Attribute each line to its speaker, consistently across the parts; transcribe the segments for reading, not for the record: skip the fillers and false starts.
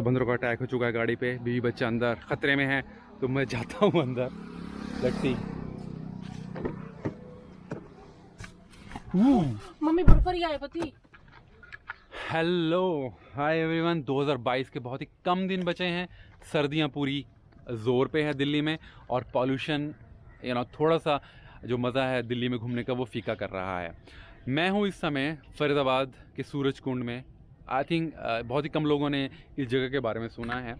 Speaker 1: बंदरों का अटैक हो चुका है गाड़ी पे, बीवी बच्चा अंदर खतरे में है, तो मैं जाता हूँ अंदर। Let's see.
Speaker 2: मम्मी बर्फर ही आए पति।
Speaker 1: Hello, hi everyone. 2022 के बहुत ही कम दिन बचे हैं, सर्दियाँ पूरी ज़ोर पे है दिल्ली में, और पॉल्यूशन थोड़ा सा जो मज़ा है दिल्ली में घूमने का वो फीका कर रहा है। मैं हूँ इस समय फरीदाबाद के सूरज कुंड में। आई थिंक बहुत ही कम लोगों ने इस जगह के बारे में सुना है।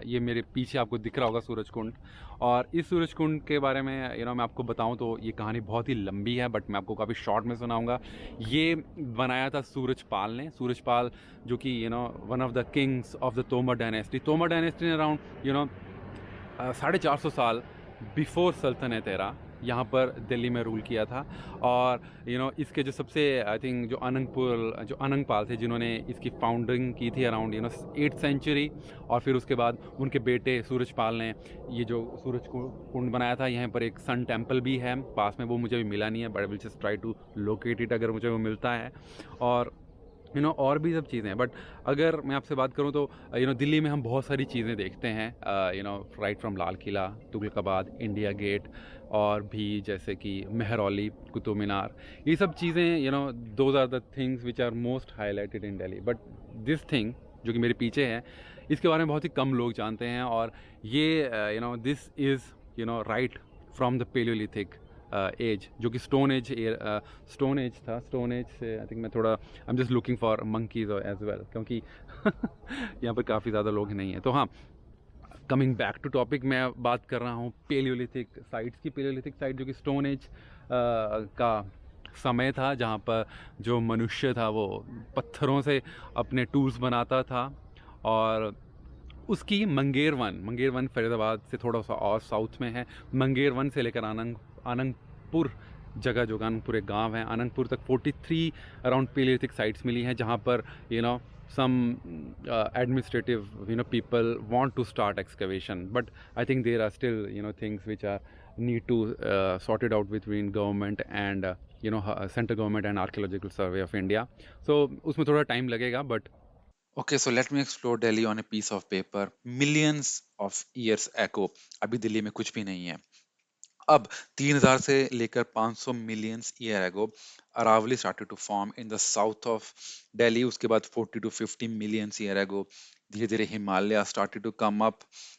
Speaker 1: ये मेरे पीछे आपको दिख रहा होगा सूरज कुंड, और इस सूरज कुंड के बारे में मैं आपको बताऊं तो ये कहानी बहुत ही लंबी है, बट मैं आपको काफ़ी शॉर्ट में सुनाऊंगा। ये बनाया था सूरजपाल ने। सूरजपाल जो कि one of the Kings of the Tomar dynasty. Tomar dynasty ने अराउंड 450 साल बिफोर सल्तनत एरा यहाँ पर दिल्ली में रूल किया था। और इसके जो सबसे आई थिंक जो अनंगपाल थे जिन्होंने इसकी फाउंडिंग की थी अराउंड 8th सेंचुरी, और फिर उसके बाद उनके बेटे सूरजपाल ने ये जो सूरज कुंड बनाया था। यहाँ पर एक सन टेम्पल भी है पास में, वो मुझे भी मिला नहीं है, but I will just try to locate it अगर मुझे वो मिलता है। और और भी सब चीज़ें हैं, बट अगर मैं आपसे बात करूं तो दिल्ली में हम बहुत सारी चीज़ें देखते हैं, right from Lal Qila, Tughlakabad, India Gate, और भी जैसे कि मेहरौली, कुतुब मीनार। ये सब चीज़ें those are the things which are most highlighted in Delhi. But this thing जो कि मेरे पीछे है, इसके बारे में बहुत ही कम लोग जानते हैं। और ये this is right from the paleolithic age, जो कि स्टोन एज था। स्टोन एज से आई थिंक मैं थोड़ा I am just looking for monkeys as well, क्योंकि यहाँ पर काफ़ी ज़्यादा लोग नहीं हैं। तो हाँ, कमिंग बैक टू टॉपिक, मैं बात कर रहा हूँ पेलियोलिथिक साइट्स की। पेलियोलिथिक साइट जो कि स्टोन एज का समय था, जहाँ पर जो मनुष्य था वो पत्थरों से अपने टूल्स बनाता था। और उसकी मंगेर वन फरीदाबाद से थोड़ा सा और साउथ में है। मंगेर वन से लेकर आनंदपुर जगह, जो आनंदपुर एक गांव है, आनंदपुर तक 43 अराउंड पेलियोलिथिक साइट्स मिली हैं, जहां पर some administrative people want to start excavation, but I think there are still things which are need to sorted out between government and central government and Archaeological Survey of India. So उसमें थोड़ा time लगेगा, but
Speaker 3: Okay, so let me explore Delhi on a piece of paper. Millions of years ago, अभी दिल्ली में कुछ भी नहीं है। अब 3000 से लेकर 500 millions year ago Aravalli started to form in the south of Delhi. उसके बाद 40 टू 50 मिलियंस ईयर अगो धीरे धीरे Himalaya started to come up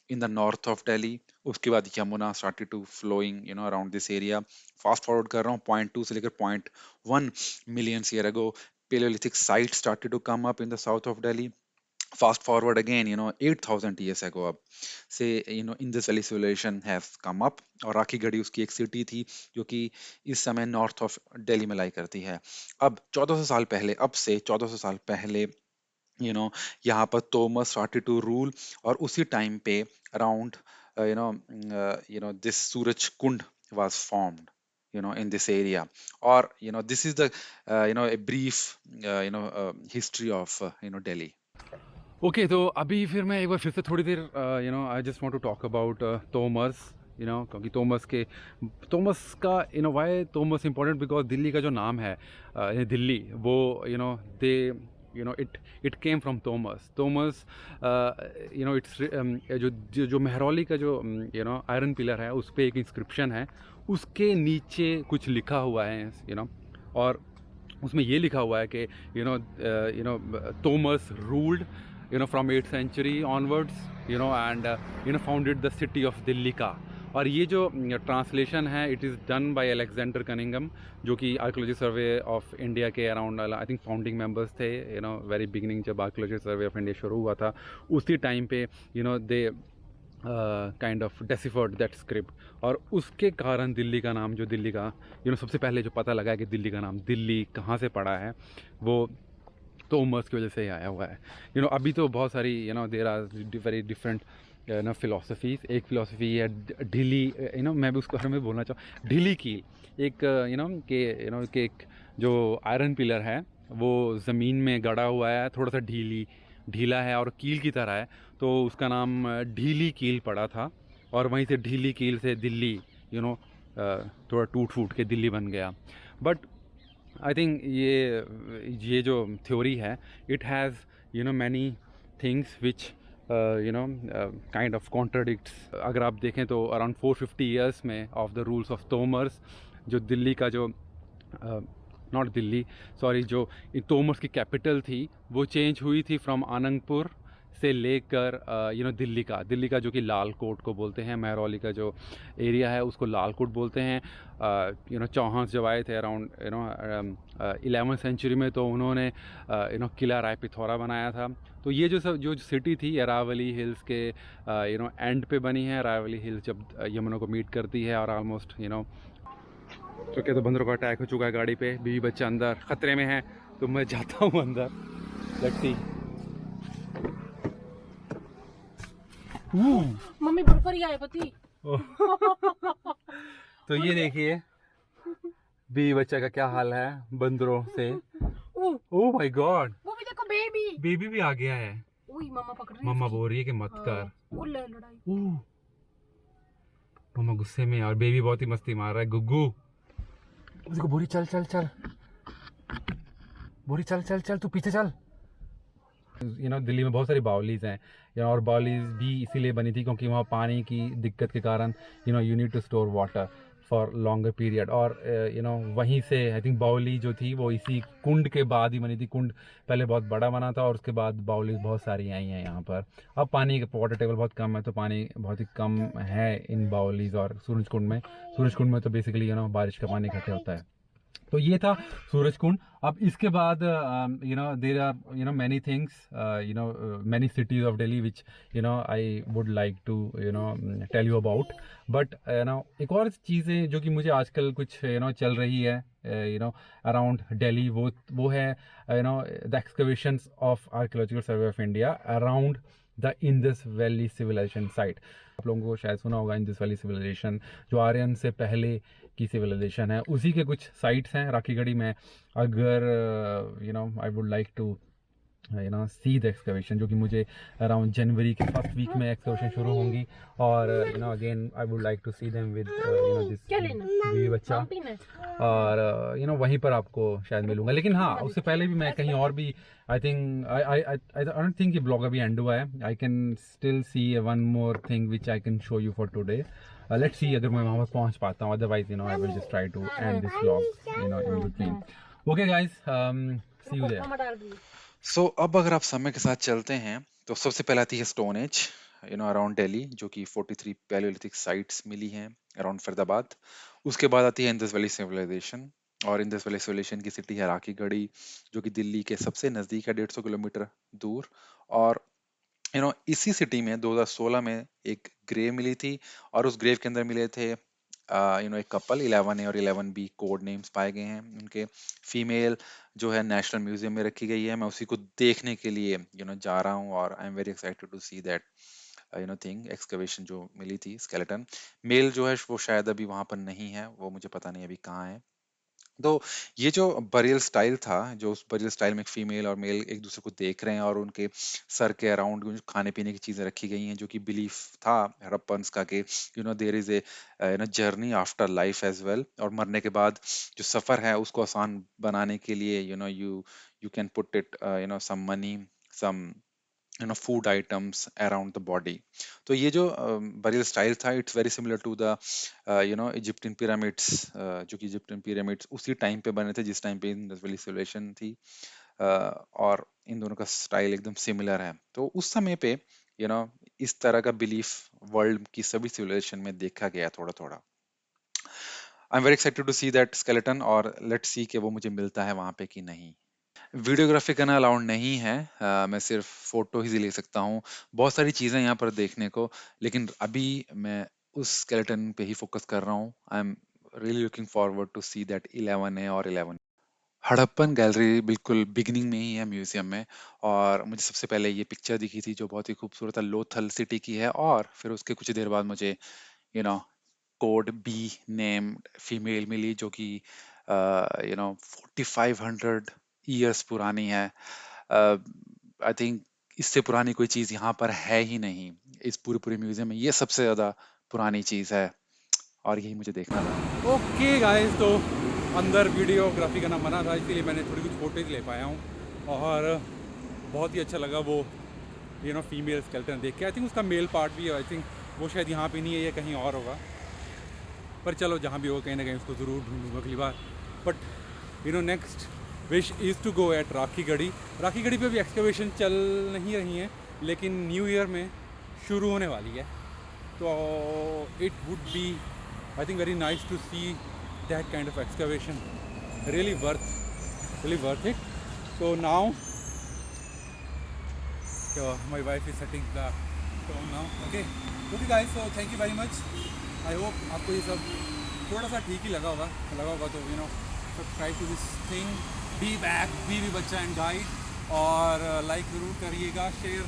Speaker 3: in the north of Delhi. उसके बाद Yamuna started to flowing around this area. Fast forward कर रहा हूँ, 0.2 से लेकर 0.1 millions year ago Paleolithic sites started to come up in the south of Delhi. Fast forward again 8,000 years ago, अब से in this valley civilization has come up। और राखी गढ़ी उसकी एक सिटी थी जो कि इस समय नॉर्थ ऑफ दिल्ली में लाई करती है। अब 1400 साल पहले, अब से 1400 साल पहले यहाँ पर तोमर स्टार्टेड टू रूल। और उसी टाइम पे around this Suraj Kund was formed in this area। or this is the a brief history of Delhi।
Speaker 1: Okay, तो अभी फिर मैं एक बार फिर से थोड़ी देर I just want to talk about Tomars, क्योंकि तोमस का why Tomars important, because Delhi का जो नाम है दिल्ली, वो they it came from Tomars. It's जो मेहरौली का जो आयरन पिलर है, उस पर एक इंस्क्रिप्शन है, उसके नीचे कुछ लिखा हुआ है और उसमें ये लिखा हुआ है कि Tomars ruled from 8th century onwards and founded the city of Delhi का। और ये जो ट्रांसलेशन है, it is done by Alexander Cunningham, जो कि आर्कियोलॉजी सर्वे ऑफ इंडिया के around I think founding members थे। वेरी बिगिनिंग जब आर्कियोलॉजी सर्वे ऑफ इंडिया शुरू हुआ था, उसी टाइम पे they kind of deciphered that script. और उसके कारण दिल्ली का नाम, जो दिल्ली का सबसे पहले जो पता लगा कि दिल्ली का नाम दिल्ली कहाँ से पड़ा है, वो तोमर्स की वजह से ही आया हुआ है। अभी तो बहुत सारी there are very different philosophies. एक फिलोसफी है ढीली, मैं भी उसके बारे में बोलना चाहूँ, ढीली कील। एक कि एक जो आयरन पिलर है वो ज़मीन में गड़ा हुआ है, थोड़ा सा ढीला है और कील की तरह है, तो उसका नाम ढीली कील पड़ा था। और वहीं से ढीली कील से दिल्ली थोड़ा टूट फूट के दिल्ली बन गया। बट आई थिंक ये जो थ्योरी है, it has many things which kind of contradicts. अगर आप देखें तो अराउंड 450 ईयर्स में of the rules of Tomars, जो दिल्ली का जो नॉट दिल्ली सॉरी जो तोमर्स की कैपिटल थी वो चेंज हुई थी फ्रॉम आनंदपुर से लेकर दिल्ली का जो कि लाल कोट को बोलते हैं, महरौली का जो एरिया है उसको लाल कोट बोलते हैं। चौहान जब आए थे अराउंड 11वीं सेंचुरी में, तो उन्होंने किला राय पिथौरा बनाया था। तो ये जो सिटी थी अरावली हिल्स के एंड पे बनी है। अरावली हिल्स जब यमुना को मीट करती है और ऑलमोस्ट तो क्या, तो बंदरों का अटैक हो चुका है गाड़ी पे, बीवी बच्चा अंदर खतरे में है, तो मैं जाता हूँ अंदर। Let's see.
Speaker 2: मम्मी बुरकर ही आए पति।
Speaker 1: तो ये देखिए बीवी बच्चा का क्या हाल है बंदरों से। ओह माय गॉड,
Speaker 2: वो भी देखो बेबी।
Speaker 1: बेबी भी आ गया है।
Speaker 2: ओए मम्मा पकड़ रही है
Speaker 1: मम्मा
Speaker 2: इसकी।
Speaker 1: बोल रही है कि मत कर।
Speaker 2: वो ले लड़ाई।
Speaker 1: ओह, मम्मा गुस्से में है और बेबी बहुत ही मस्ती मार रहा है। गुग्गू देखो, बोरी चल चल चल, बोरी चल चल चल, तू पीछे चल। दिल्ली में बहुत सारी बाउलीज हैं और बाउलीज भी इसीलिए बनी थी क्योंकि वहाँ पानी की दिक्कत के कारण you need to store water for longer period. और वहीं से आई थिंक बाउली जो थी वो इसी कुंड के बाद ही बनी थी। कुंड पहले बहुत बड़ा बना था और उसके बाद बाउलीज बहुत सारी आई हैं यहाँ पर। अब पानी का वाटर टेबल बहुत कम है, तो पानी बहुत ही कम है इन बाउलीज और सूरजकुंड में। सूरजकुंड में तो बेसिकली बारिश का पानी इकट्ठे होता है। तो ये था सूरजकुंड। अब इसके बाद there are many things, many cities of Delhi which I would like to tell you about. But एक और चीज़ें जो कि मुझे आजकल कुछ चल रही है अराउंड दिल्ली, वो है the excavations of Archaeological Survey of India around the Indus Valley Civilisation site. आप लोगों को शायद सुना होगा इंडस वैली सिविलाइजेशन, जो आर्यन से पहले की सिविलाइजेशन है, उसी के कुछ साइट्स हैं राखीगढ़ी में। अगर I would like to see the excavation, जो कि मुझे अराउंड जनवरी के फर्स्ट वीक में एक्सकवेशन शुरू होंगी। और again I would like to see them with this baby बच्चा। और वहीं पर आपको शायद मिलूंगा। लेकिन हाँ, उससे पहले भी मैं कहीं और भी आई डोंट थिंक ये ब्लॉग अभी एंड हुआ है। I can still see one more thing which I can show you for today. Let's see अगर मैं वहाँ पर पहुँच पाता हूँ, otherwise I will just try to end this vlog in between. Okay guys, see you there.
Speaker 3: So अब अगर आप समय के साथ चलते हैं तो सबसे पहले आती है स्टोन एज अराउंड दिल्ली, जो कि 43 पैलियोलिथिक साइट्स मिली हैं अराउंड फरीदाबाद। उसके बाद आती है इंडस वैली सिविलाइजेशन, और इंडस वैली सिविलाइजेशन की सिटी है राखीगढ़ी, जो कि दिल्ली के सबसे नज़दीक है, 150 किलोमीटर दूर। और इसी सिटी में 2016 में एक ग्रेव मिली थी, और उस ग्रेव के अंदर मिले थे एक कपल। 11A और 11B कोड नेम्स पाए गए हैं उनके। फीमेल जो है नेशनल म्यूजियम में रखी गई है। मैं उसी को देखने के लिए जा रहा हूँ, और I am very excited to see that thing excavation जो मिली थी स्केलेटन। मेल जो है वो शायद अभी वहां पर नहीं है, वो मुझे पता नहीं अभी कहाँ है। तो ये जो बरियल स्टाइल था, जो उस बरियल स्टाइल में एक फीमेल और मेल एक दूसरे को देख रहे हैं, और उनके सर के अराउंड कुछ खाने पीने की चीजें रखी गई हैं, जो कि बिलीफ था हड़प्पन्स का कि there is a journey after life as well. और मरने के बाद जो सफर है उसको आसान बनाने के लिए you can put it some money, some food items around the body. तो ये जो बरियल स्टाइल था, it's very similar to the Egyptian pyramids, जो कि इजिप्टियन पिरामिड्स उसी टाइम पे बने थे जिस टाइम पे इंडस वैली सिविलाइजेशन थी। और इन दोनों का स्टाइल एकदम सिमिलर है। तो उस समय पे इस तरह का बिलीफ वर्ल्ड की सभी सिविलाइजेशन में देखा गया थोड़ा थोड़ा। I am very excited to see that skeleton, और लेट्स सी कि वो मुझे मिलता है वहां पे कि नहीं। वीडियोग्राफी करना अलाउड नहीं है, मैं सिर्फ फोटो ही ले सकता हूँ। बहुत सारी चीज़ें यहाँ पर देखने को, लेकिन अभी मैं उस स्केलेटन पे ही फोकस कर रहा हूँ। I am really looking forward to see that 11A और 11। हड़प्पन गैलरी बिल्कुल बिगिनिंग में ही है म्यूजियम में, और मुझे सबसे पहले ये पिक्चर दिखी थी जो बहुत ही खूबसूरत है, लोथल सिटी की है। और फिर उसके कुछ देर बाद मुझे you know code B name female मिली, जो कि 4500 ईयर्स पुरानी है। आई थिंक इससे पुरानी कोई चीज यहाँ पर है ही नहीं इस पूरे पूरे म्यूजियम में। ये सबसे ज्यादा पुरानी चीज है, और यही मुझे देखना था।
Speaker 1: ओके गाइस, तो अंदर वीडियोग्राफी करना मना था, इसीलिए मैंने थोड़ी कुछ फोटेज ले पाया हूँ, और बहुत ही अच्छा लगा वो यू नो फीमेल स्केलेटन देख के। आई थिंक उसका मेल पार्ट भी है, आई थिंक वो शायद यहाँ पे नहीं है, ये कहीं और होगा, पर चलो जहाँ भी हो कहीं ना कहीं उसको ज़रूर ढूंढूंगा अगली बार। But you know next wish is to go at Rakhi Garhi. Rakhi Garhi पे भी एक्सकवेशन चल नहीं रही हैं, लेकिन न्यू ईयर में शुरू होने वाली है, तो it would be I think very nice to see that kind of excavation, really worth it. So now my wife is setting the tone now. Okay guys, so thank you very much. I hope आपको ये सब थोड़ा सा ठीक ही लगा होगा तो you know subscribe to this thing, be back, be बच्चा एंड गाइड, और लाइक ज़रूर करिएगा, शेयर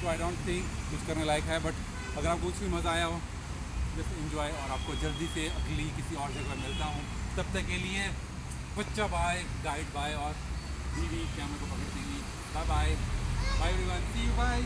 Speaker 1: तो आई डोंट थिंक कुछ करने लायक है, बट अगर आपको कुछ भी मज़ा आया हो जस्ट इन्जॉय, और आपको जल्दी से अगली किसी और जगह मिलता हूँ, तब तक के लिए बच्चा बाय, गाइड बाय, और बीवी कैमरे को पकड़ देंगी। Bye bye everyone, see you, bye.